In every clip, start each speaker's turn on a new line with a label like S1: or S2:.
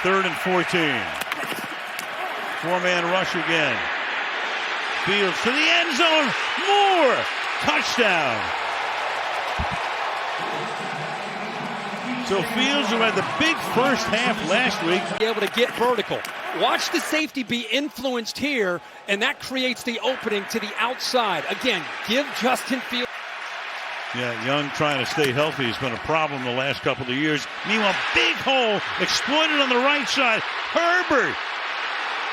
S1: 3rd and 14. Four-man rush again. Fields to the end zone. Moore. Touchdown. So Fields, who had the big first half last week,
S2: be able to get vertical. Watch the safety be influenced here, and that creates the opening to the outside. Again, give Justin Fields.
S1: Yeah, Young trying to stay healthy has been a problem the last couple of years. Meanwhile, big hole exploited on the right side. Herbert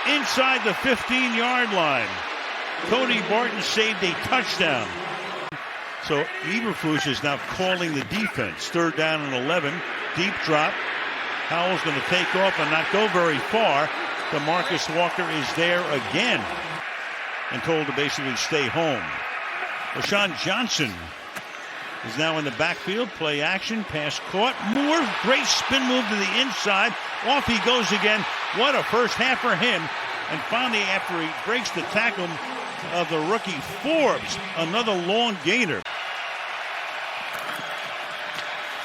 S1: inside the 15-yard line. Cody Barton saved a touchdown. So Eberflus is now calling the defense. 3rd down and 11. Deep drop. Howell's going to take off and not go very far. DeMarcus Walker is there again and told to basically stay home. LaShawn Johnson is now in the backfield. Play action. Pass caught. Moore. Great spin move to the inside. Off he goes again. What a first half for him. And finally, after he breaks the tackle of the rookie Forbes, another long gainer.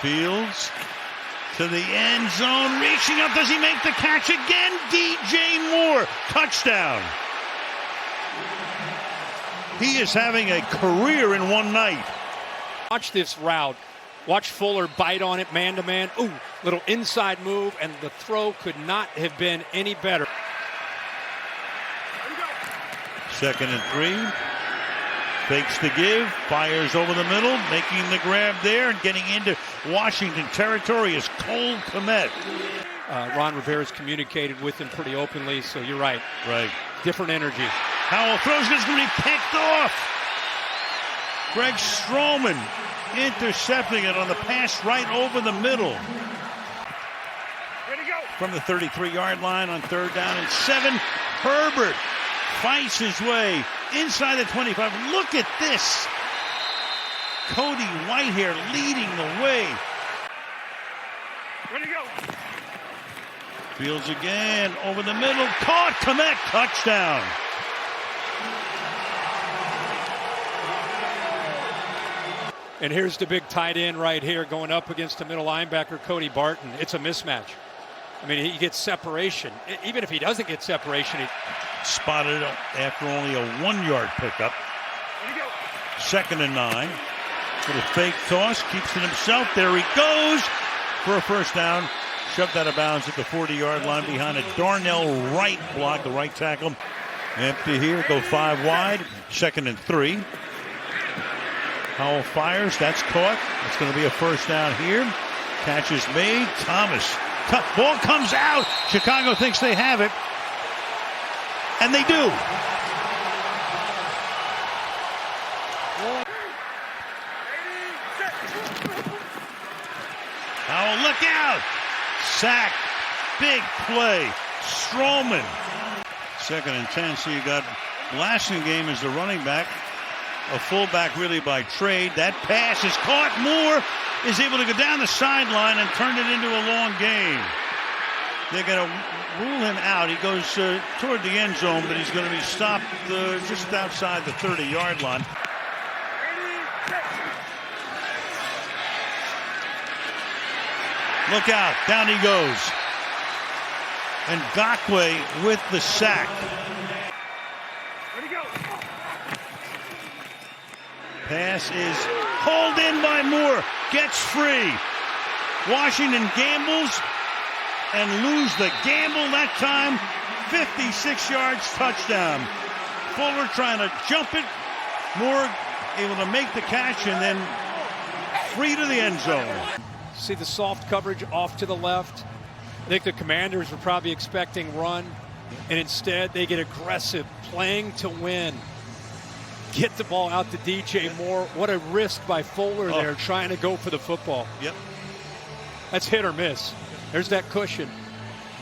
S1: Fields to the end zone. Reaching up. Does he make the catch again? DJ Moore. Touchdown. He is having a career in one night.
S2: Watch this route. Watch Fuller bite on it man-to-man. Ooh, little inside move, and the throw could not have been any better.
S1: 2nd and 3. Fakes to give. Fires over the middle. Making the grab there and getting into Washington territory is Cole Kmet.
S2: Ron Rivera's communicated with him pretty openly, so you're right.
S1: Right.
S2: Different energy.
S1: Howell throws. It's going to be picked off. Greg Stroman intercepting it on the pass right over the middle. From the 33-yard line on 3rd down and 7. Herbert fights his way inside the 25. Look at this. Cody Whitehair leading the way. Ready to go. Fields again over the middle. Caught. Kmet. Touchdown.
S2: And here's the big tight end right here going up against the middle linebacker, Cody Barton. It's a mismatch. I mean, he gets separation. Even if he doesn't get separation, he
S1: spotted after only a 1-yard pickup. 2nd and 9. Little fake toss. Keeps it himself. There he goes for a first down. Shoved out of bounds at the 40-yard line behind a Darnell Wright block, the right tackle. Empty here. Go 5 wide. 2nd and 3. Howell fires. That's caught. It's going to be a first down here. Catch is made. Thomas. Ball comes out. Chicago thinks they have it. And they do. Howell, look out. Sack. Big play. Stroman. 2nd and 10. So you got Blasingame as the running back. A fullback really by trade. That pass is caught. Moore is able to go down the sideline and turn it into a long game. They're going to rule him out. He goes toward the end zone, but he's going to be stopped just outside the 30-yard line. Look out. Down he goes. And Ngakoue with the sack. Pass is hauled in by Moore. Gets free. Washington gambles and lose the gamble that time. 56 yards, touchdown. Fuller trying to jump it. Moore able to make the catch and then free to the end zone.
S2: See the soft coverage off to the left. I think the Commanders were probably expecting run, and instead they get aggressive, playing to win. Get the ball out to DJ Moore. What a risk by Fuller there, trying to go for the football.
S1: Yep.
S2: That's hit or miss. There's that cushion.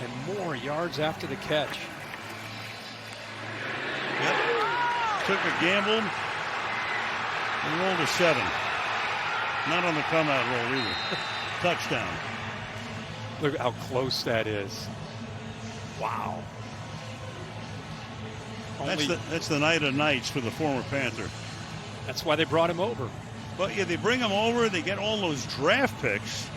S2: And more yards after the catch.
S1: Yep. Took a gamble and rolled a 7. Not on the come-out roll either. Touchdown.
S2: Look how close that is. Wow.
S1: That's the night of nights for the former Panther.
S2: That's why they brought him over.
S1: But yeah, they bring him over. They get all those draft picks.